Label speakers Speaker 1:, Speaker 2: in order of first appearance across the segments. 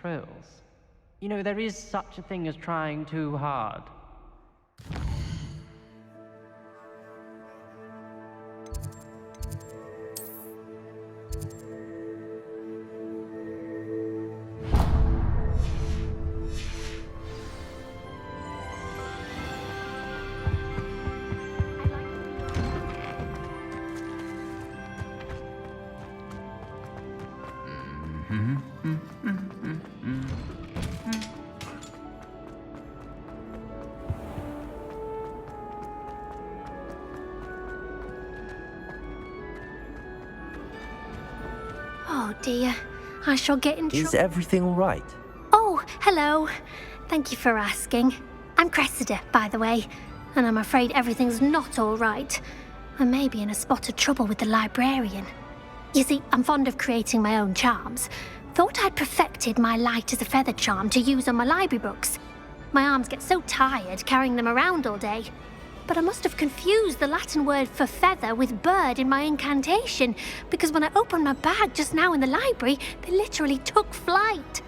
Speaker 1: thrills. You know, there is such a thing as trying too hard.
Speaker 2: Oh dear, I shall get in trouble.
Speaker 3: Is everything all right?
Speaker 2: Oh, hello. Thank you for asking. I'm Cressida, by the way, and I'm afraid everything's not all right. I may be in a spot of trouble with the librarian. You see, I'm fond of creating my own charms. Thought I'd perfected my light as a feather charm to use on my library books. My arms get so tired carrying them around all day. But I must have confused the Latin word for feather with bird in my incantation, because when I opened my bag just now in the library, they literally took flight.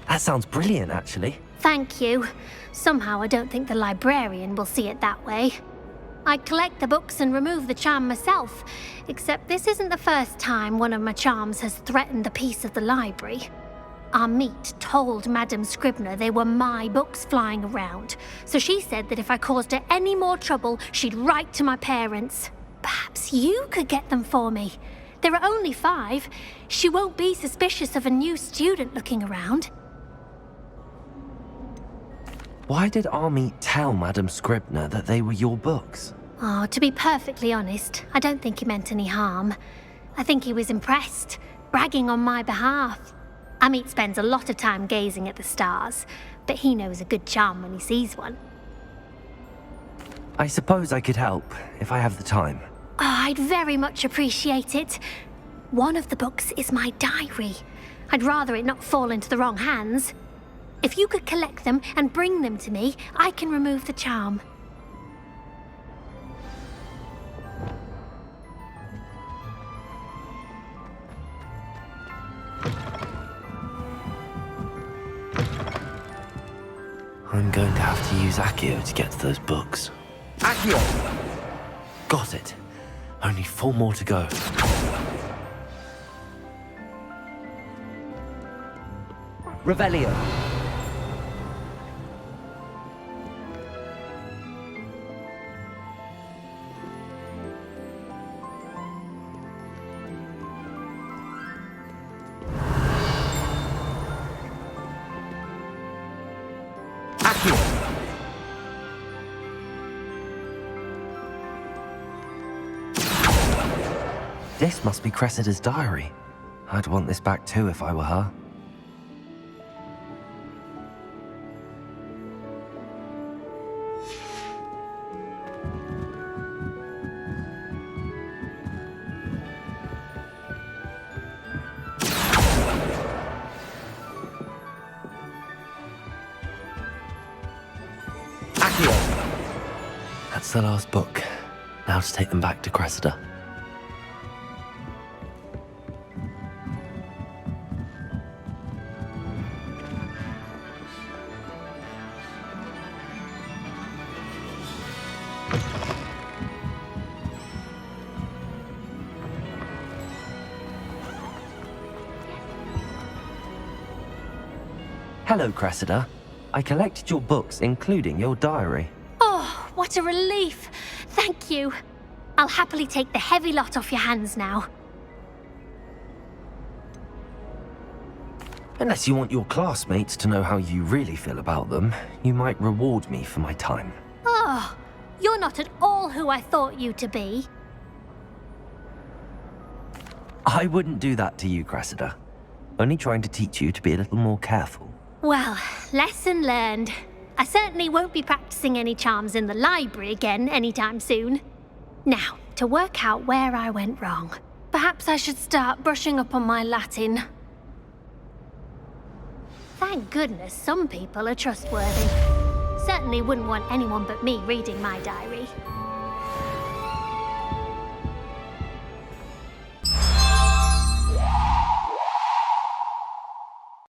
Speaker 3: That sounds brilliant, actually.
Speaker 2: Thank you. Somehow I don't think the librarian will see it that way. I collect the books and remove the charm myself, except this isn't the first time one of my charms has threatened the peace of the library. Our meet told Madame Scribner they were my books flying around, so she said that if I caused her any more trouble, she'd write to my parents. Perhaps you could get them for me. There are only 5. She won't be suspicious of a new student looking around.
Speaker 3: Why did Army tell Madame Scribner that they were your books?
Speaker 2: Oh, to be perfectly honest, I don't think he meant any harm. I think he was impressed, bragging on my behalf. Amit spends a lot of time gazing at the stars, but he knows a good charm when he sees one.
Speaker 3: I suppose I could help, if I have the time.
Speaker 2: Oh, I'd very much appreciate it. One of the books is my diary. I'd rather it not fall into the wrong hands. If you could collect them and bring them to me, I can remove the charm.
Speaker 3: I'm going to have to use Accio to get to those books. Accio! Got it. Only 4 more to go. Revelio. This must be Cressida's diary. I'd want this back too if I were her. That's the last book. Now to take them back to Cressida. Hello, Cressida. I collected your books, including your diary.
Speaker 2: Oh, what a relief. Thank you. I'll happily take the heavy lot off your hands now.
Speaker 3: Unless you want your classmates to know how you really feel about them, you might reward me for my time.
Speaker 2: Oh, you're not at all who I thought you to be.
Speaker 3: I wouldn't do that to you, Cressida. Only trying to teach you to be a little more careful.
Speaker 2: Well, lesson learned. I certainly won't be practicing any charms in the library again anytime soon. Now, to work out where I went wrong. Perhaps I should start brushing up on my Latin. Thank goodness some people are trustworthy. Certainly wouldn't want anyone but me reading my diary.